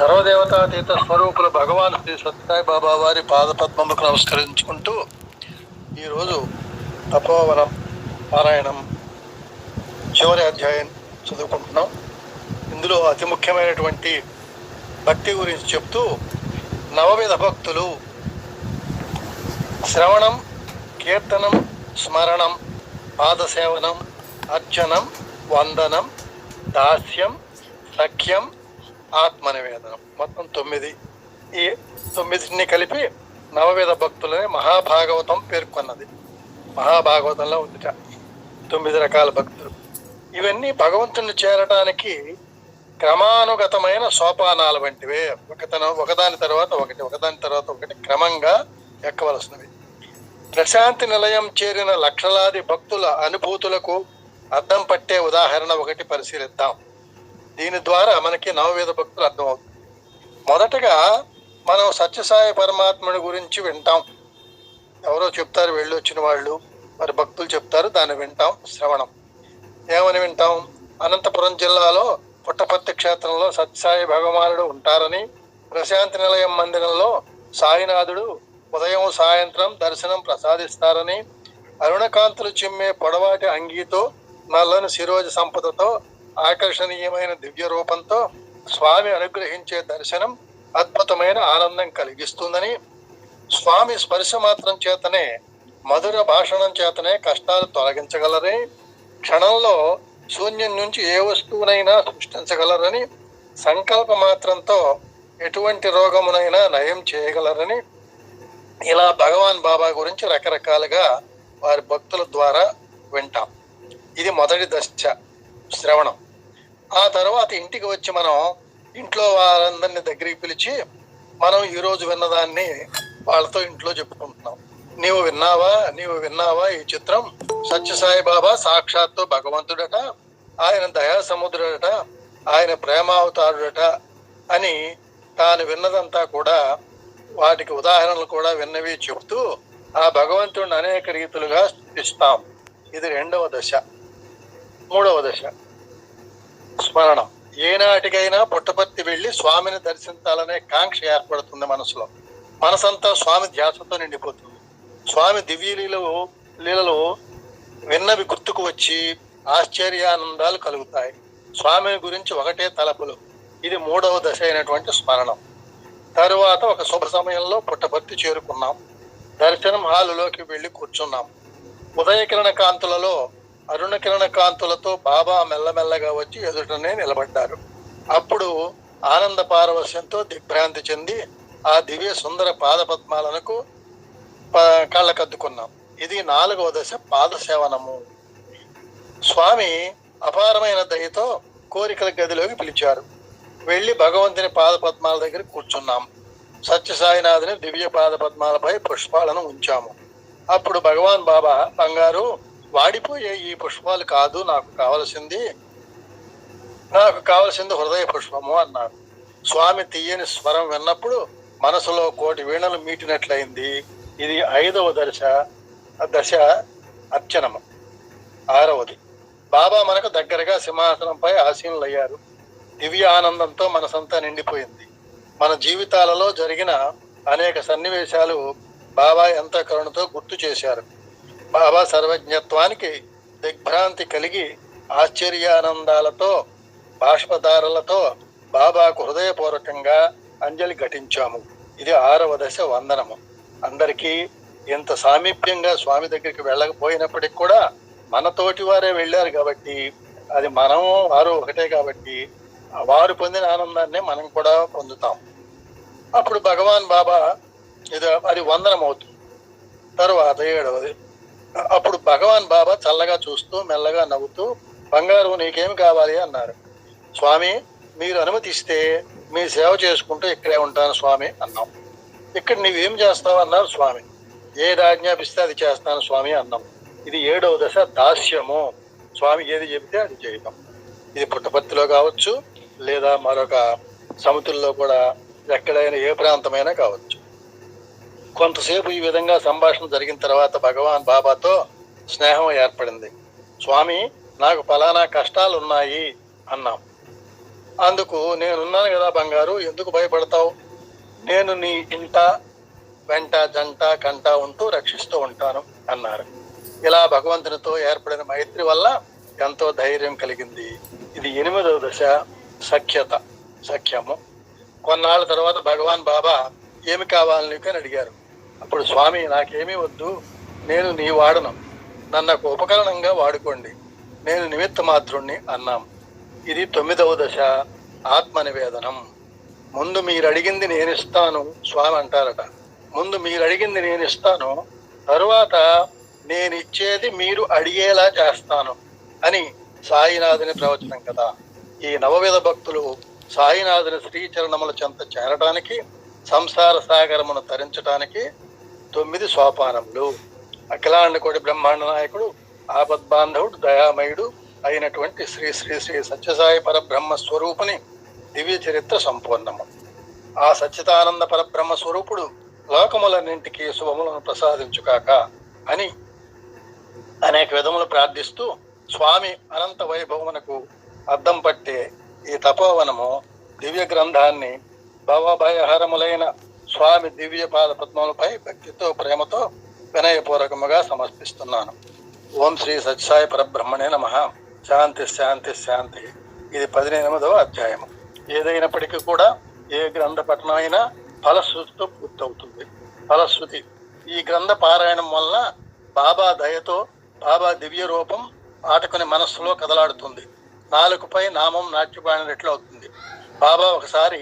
సర్వదేవతాతీత స్వరూపుల భగవాన్ శ్రీ సత్యసాయి బాబా వారి పాదపద్మములకు నమస్కరించుకుంటూ ఈరోజు తపోవనం పారాయణం చివరి అధ్యాయం చదువుకుంటున్నాం. ఇందులో అతి ముఖ్యమైనటువంటి భక్తి గురించి చెప్తూ నవవిధ భక్తులు శ్రవణం, కీర్తనం, స్మరణం, పాదసేవనం, అర్చనం, వందనం, దాస్యం, సఖ్యం, ఆత్మనివేదనం, మొత్తం 9. ఈ 9ని కలిపి నవవిధ భక్తులని మహాభాగవతం పేర్కొన్నది. మహాభాగవతంలో ఉందిట 9 రకాల భక్తులు. ఇవన్నీ భగవంతుని చేరటానికి క్రమానుగతమైన సోపానాల వంటివే. ఒకదాని తర్వాత ఒకటి క్రమంగా ఎక్కవలసినవి. ప్రశాంతి నిలయం చేరిన లక్షలాది భక్తుల అనుభూతులకు అద్దం పట్టే ఉదాహరణ ఒకటి పరిశీలిద్దాం. దీని ద్వారా మనకి నవవిధ భక్తులు అర్థమవుతుంది. మొదటగా మనం సత్యసాయి పరమాత్ముడి గురించి వింటాం. ఎవరో చెప్తారు, వెళ్ళి వచ్చిన వాళ్ళు, మరి భక్తులు చెప్తారు, దాన్ని వింటాం. శ్రవణం ఏమని వింటాం? అనంతపురం జిల్లాలో పుట్టపర్తి క్షేత్రంలో సత్యసాయి భగవానుడు ఉంటారని, ప్రశాంతి నిలయం మందిరంలో సాయినాథుడు ఉదయం సాయంత్రం దర్శనం ప్రసాదిస్తారని, అరుణకాంతులు చిమ్మే పొడవాటి అంగీతో నల్లని శిరోజ సంపదతో ఆకర్షణీయమైన దివ్య రూపంతో స్వామి అనుగ్రహించే దర్శనం అద్భుతమైన ఆనందం కలిగిస్తుందని, స్వామి స్పర్శ మాత్రం చేతనే, మధుర భాషణం చేతనే కష్టాలు తొలగించగలరని, క్షణంలో శూన్యం నుంచి ఏ వస్తువునైనా సృష్టించగలరని, సంకల్ప మాత్రంతో ఎటువంటి రోగమునైనా నయం చేయగలరని, ఇలా భగవాన్ బాబా గురించి రకరకాలుగా వారి భక్తుల ద్వారా వింటాం. ఇది మొదటి దశ, శ్రవణం. ఆ తర్వాత ఇంటికి వచ్చి మనం ఇంట్లో వారందరినీ దగ్గరికి పిలిచి మనం ఈరోజు విన్నదాన్ని వాళ్ళతో ఇంట్లో చెప్పుకుంటున్నాం. నీవు విన్నావా ఈ చిత్రం? సత్యసాయి బాబా సాక్షాత్తు భగవంతుడట, ఆయన దయా సముద్రుడట, ఆయన ప్రేమావతారుడట అని తాను విన్నదంతా కూడా, వాటికి ఉదాహరణలు కూడా విన్నవి చెబుతూ ఆ భగవంతుడిని అనేక రీతులుగా స్తుతిస్తాం. ఇది 2వ దశ. 3వ దశ స్మరణం. ఏనాటికైనా పుట్టపర్తి వెళ్ళి స్వామిని దర్శించాలనే కాంక్ష ఏర్పడుతుంది మనసులో. మనసంతా స్వామి ధ్యాసతో నిండిపోతుంది. స్వామి దివ్య లీలలు విన్నవి గుర్తుకు వచ్చి ఆశ్చర్యానందాలు కలుగుతాయి. స్వామి గురించి ఒకటే తలపులు. ఇది 3వ దశ అయినటువంటి స్మరణం. తరువాత ఒక శుభ సమయంలో పుట్టపర్తి చేరుకున్నాం. దర్శనం హాలులోకి వెళ్ళి కూర్చున్నాం. ఉదయకిరణ కాంతులలో, అరుణ కిరణ కాంతులతో బాబా మెల్లమెల్లగా వచ్చి ఎదుటనే నిలబడ్డారు. అప్పుడు ఆనంద పారవశ్యంతో దిగ్భ్రాంతి చెంది ఆ దివ్య సుందర పాదపద్మాలకు కళ్ళకద్దుకున్నాం. ఇది 4వ దశ, పాదసేవనము. స్వామి అపారమైన దయతో కోరికల గదిలోకి పిలిచారు. వెళ్ళి భగవంతుని పాదపద్మాల దగ్గర కూర్చున్నాం. సత్యసాయినాథుని దివ్య పాదపద్మాలపై పుష్పాలను ఉంచాము. అప్పుడు భగవాన్ బాబా, బంగారు, వాడిపోయే ఈ పుష్పాలు కాదు నాకు కావలసింది హృదయ పుష్పము అన్నారు. స్వామి తీయని స్వరం విన్నప్పుడు మనసులో కోటి వీణలు మీటినట్లయింది. ఇది 5వ దశ అర్చనము. 6వది. బాబా మనకు దగ్గరగా సింహాసనంపై ఆసీనులయ్యారు. దివ్య ఆనందంతో మనసంతా నిండిపోయింది. మన జీవితాలలో జరిగిన అనేక సన్నివేశాలు బాబా ఎంత కరుణతో గుర్తు చేశారు. బాబా సర్వజ్ఞత్వానికి దిగ్భ్రాంతి కలిగి ఆశ్చర్యానందాలతో, బాష్పధారలతో బాబాకు హృదయపూర్వకంగా అంజలి ఘటించాము. ఇది 6వ దశ, వందనము. అందరికీ ఎంత సామీప్యంగా స్వామి దగ్గరికి వెళ్ళకపోయినప్పటికి కూడా మనతోటి వారే వెళ్ళారు కాబట్టి, అది మనం వారు ఒకటే కాబట్టి వారు పొందిన ఆనందాన్ని మనం కూడా పొందుతాం. అప్పుడు భగవాన్ బాబా, అది వందనం అవుతుంది. తరువాత 7వది. అప్పుడు భగవాన్ బాబా చల్లగా చూస్తూ మెల్లగా నవ్వుతూ, బంగారు, నీకేమి కావాలి అన్నారు. స్వామి, మీరు అనుమతిస్తే మీ సేవ చేసుకుంటూ ఇక్కడే ఉంటాను స్వామి అన్నాం. ఇక్కడ నీవేం చేస్తావు అన్నారు స్వామి. ఏది ఆజ్ఞాపిస్తే అది చేస్తాను స్వామి అన్నాం. ఇది 7వ దశ, దాస్యము. స్వామి ఏది చెబితే అది చేయటం. ఇది పుట్టపర్తిలో కావచ్చు, లేదా మరొక సముద్రంలో కూడా, ఎక్కడైనా ఏ ప్రాంతమైనా కావచ్చు. కొంతసేపు ఈ విధంగా సంభాషణ జరిగిన తర్వాత భగవాన్ బాబాతో స్నేహం ఏర్పడింది. స్వామి, నాకు ఫలానా కష్టాలు ఉన్నాయి అన్నాం. అందుకు నేనున్నాను కదా బంగారు, ఎందుకు భయపడతావు? నేను నీ ఇంట వెంట జంట కంట ఉంటూ రక్షిస్తూ ఉంటాను అన్నారు. ఇలా భగవంతునితో ఏర్పడిన మైత్రి వల్ల ఎంతో ధైర్యం కలిగింది. ఇది 8వ దశ, సఖ్యము. కొన్నాళ్ళ తర్వాత భగవాన్ బాబా ఏమి కావాలి నీకు అని అడిగారు. అప్పుడు స్వామి, నాకేమీ వద్దు, నేను నీ వాడను, నన్ను ఒక ఉపకరణంగా వాడుకోండి, నేను నిమిత్త మాత్రుణ్ణి అన్నాం. ఇది 9వ దశ, ఆత్మ నివేదనం. ముందు మీరు అడిగింది నేను ఇస్తాను స్వామి అంటారట. ముందు మీరు అడిగింది నేను ఇస్తాను, తరువాత నేను ఇచ్చేది మీరు అడిగేలా చేస్తాను అని సాయినాథుని ప్రవచనం కదా. ఈ నవవిధ భక్తులు సాయినాథుని శ్రీచరణముల చెంత చేరడానికి, సంసార సాగరమును తరించడానికి 9 సోపానములు. అఖిలాండ కోటి బ్రహ్మాండ నాయకుడు, ఆపద్బాంధవుడు, దయామయుడు అయినటువంటి శ్రీ శ్రీ శ్రీ సత్యసాయి పరబ్రహ్మ స్వరూపుని దివ్య చరిత్ర సంపూర్ణము. ఆ సచ్చిదానంద పరబ్రహ్మ స్వరూపుడు లోకములన్నింటికీ శుభములను ప్రసాదించుకాక అని అనేక విధములు ప్రార్థిస్తూ స్వామి అనంత వైభవమునకు అద్దం పట్టే ఈ తపోవనము దివ్య గ్రంథాన్ని భవభయహరములైన స్వామి దివ్య పాద పద్మములపై భక్తితో ప్రేమతో వినయపూర్వకముగా సమర్పిస్తున్నాను. ఓం శ్రీ సత్యసాయి పరబ్రహ్మణే నమః. శాంతి శాంతి శాంతి. ఇది 18వ అధ్యాయము. ఏదైనప్పటికీ కూడా ఏ గ్రంథ పఠనం అయినా ఫలశ్రుతితో పూర్తవుతుంది. ఫలశ్రుతి ఈ గ్రంథ పారాయణం వలన బాబా దయతో బాబా దివ్య రూపం పాఠకుని మనస్సులో కదలాడుతుంది. నాలుకపై నామం నాట్యపాడినట్లు అవుతుంది. బాబా ఒకసారి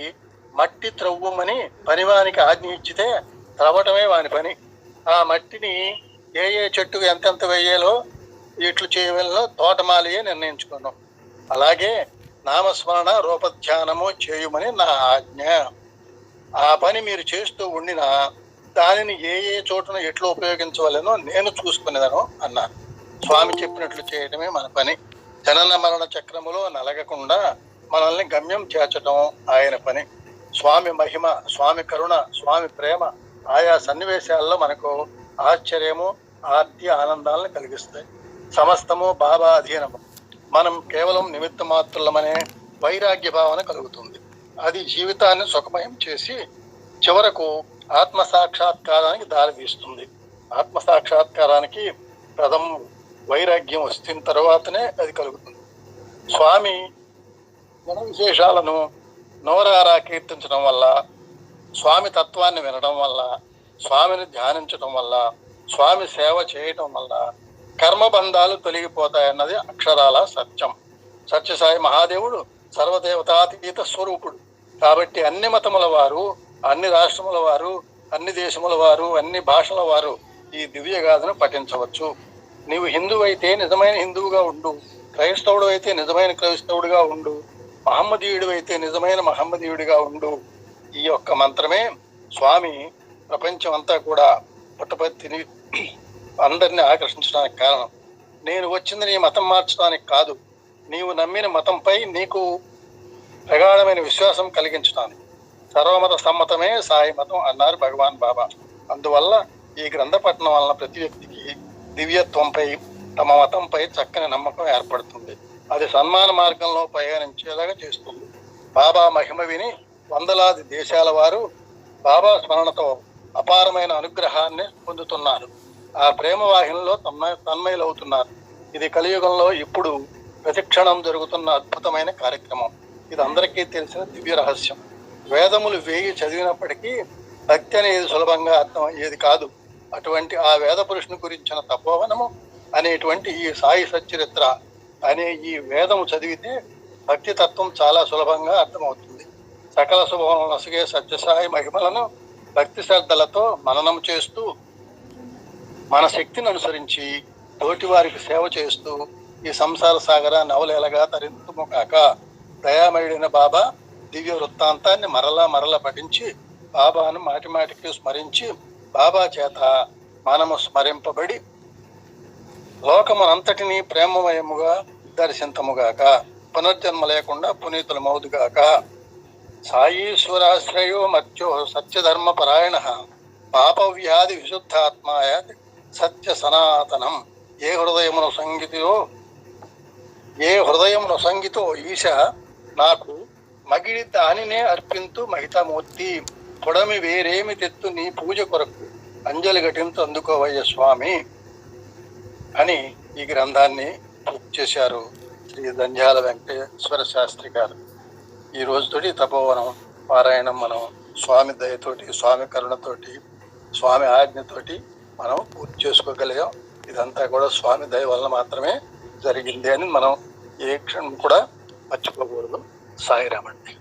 మట్టి త్రవ్వమని పనివానికి ఆజ్ఞ ఇచ్చితే త్రవ్వటమే వాని పని. ఆ మట్టిని ఏ చెట్టుకు ఎంతెంత వేయాలో ఇట్లు చేయవలనో తోటమాలియే నిర్ణయించుకున్నాం. అలాగే నామస్మరణ రూపధ్యానము చేయుమని నా ఆజ్ఞ. ఆ పని మీరు చేస్తూ ఉండినా దానిని ఏ చోటున ఎట్లు ఉపయోగించవలనో నేను చూసుకునేదను అన్నాను. స్వామి చెప్పినట్లు చేయడమే మన పని. జనన మరణ చక్రములో నలగకుండా మనల్ని గమ్యం చేర్చడం ఆయన పని. స్వామి మహిమ, స్వామి కరుణ, స్వామి ప్రేమ ఆయా సన్నివేశాల్లో మనకు ఆశ్చర్యము, ఆద్య ఆనందాలను కలిగిస్తాయి. సమస్తము బాబా అధీనము. మనం కేవలం నిమిత్త మాత్రులమనే వైరాగ్య భావన కలుగుతుంది. అది జీవితాన్ని సుఖమయం చేసి చివరకు ఆత్మ సాక్షాత్కారానికి దారితీస్తుంది. ఆత్మ సాక్షాత్కారానికి ప్రథమం వైరాగ్యం వచ్చిన తర్వాతనే అది కలుగుతుంది. స్వామి గుణ విశేషాలను నోరారా కీర్తించడం వల్ల, స్వామి తత్వాన్ని వినడం వల్ల, స్వామిని ధ్యానించడం వల్ల, స్వామి సేవ చేయటం వల్ల కర్మబంధాలు తొలగిపోతాయన్నది అక్షరాల సత్యం. సత్యసాయి మహాదేవుడు సర్వదేవతాతీత స్వరూపుడు కాబట్టి అన్ని మతముల వారు, అన్ని రాష్ట్రముల వారు, అన్ని దేశముల వారు, అన్ని భాషల వారు ఈ దివ్యగాథను పఠించవచ్చు. నీవు హిందువు అయితే నిజమైన హిందువుగా ఉండు, క్రైస్తవుడు అయితే నిజమైన క్రైస్తవుడిగా ఉండు, మహమ్మదీయుడు అయితే నిజమైన మహమ్మదీయుడిగా ఉండు. ఈ యొక్క మంత్రమే స్వామి ప్రపంచం అంతా కూడా పుట్టపర్తిని అందరినీ ఆకర్షించడానికి కారణం. నేను వచ్చింది నీ మతం మార్చడానికి కాదు, నీవు నమ్మిన మతంపై నీకు ప్రగాఢమైన విశ్వాసం కలిగించడానికి. సర్వమత సమ్మతమే సాయి మతం అన్నారు భగవాన్ బాబా. అందువల్ల ఈ గ్రంథ పఠనం వలన ప్రతి వ్యక్తికి దివ్యత్వంపై, తమ మతంపై చక్కని నమ్మకం ఏర్పడుతుంది. అది సన్మాన మార్గంలో ప్రయాణించేలాగా చేస్తుంది. బాబా మహిమ విని వందలాది దేశాల వారు బాబా స్మరణతో అపారమైన అనుగ్రహాన్ని పొందుతున్నారు. ఆ ప్రేమ వాహినిలో తన్మయులవుతున్నారు. ఇది కలియుగంలో ఇప్పుడు ప్రతిక్షణం జరుగుతున్న అద్భుతమైన కార్యక్రమం. ఇది అందరికీ తెలిసిన దివ్య రహస్యం. వేదములు 1000 చదివినప్పటికీ భక్తి అనేది సులభంగా అర్థమయ్యేది కాదు. అటువంటి ఆ వేద పురుషుని గురించిన తపోవనము అనేటువంటి ఈ సాయి సచ్చరిత్ర అనే ఈ వేదము చదివితే భక్తి తత్వం చాలా సులభంగా అర్థమవుతుంది. సకల శుభములను నసిగే సత్యసాయి మహిమలను భక్తి శ్రద్ధలతో మననం చేస్తూ, మన శక్తిని అనుసరించి తోటి వారికి సేవ చేస్తూ ఈ సంసార సాగర నవలేలగా తరింతుము కాక. దయామయుడైన బాబా దివ్య వృత్తాంతాన్ని మరలా పఠించి, బాబాను మాటి మాటికి స్మరించి, బాబా చేత మనము స్మరింపబడి లోకమునంతటినీ ప్రేమమయముగా దర్శింతముగాక. పునర్జన్మ లేకుండా పునీతులమౌదుగాక. సాయీశ్వరాశ్రయో మధ్యో సత్యధర్మ పరాయణ పాప వ్యాధి విశుద్ధాత్మాయ సత్య సనాతనం. ఏ హృదయమును సంగీతో ఈశ నాకు మగిడి దానినే అర్పింతు మహితామూర్తి, పొడమి వేరేమి తెత్తు నీ పూజ కొరకు, అంజలి ఘటింతు అందుకోవయ్య స్వామి అని ఈ గ్రంథాన్ని పూర్తి చేశారు శ్రీ దంధ్యాల వెంకటేశ్వర శాస్త్రి గారు. ఈ రోజుతోటి తపోవనం పారాయణం మనం స్వామి దయతోటి, స్వామి కరుణతోటి, స్వామి ఆజ్ఞతోటి మనం పూర్తి చేసుకోగలిగాం. ఇదంతా కూడా స్వామి దయ వల్ల మాత్రమే జరిగింది అని మనం ఏ క్షణం కూడా మర్చిపోకూడదు. సాయిరామండి.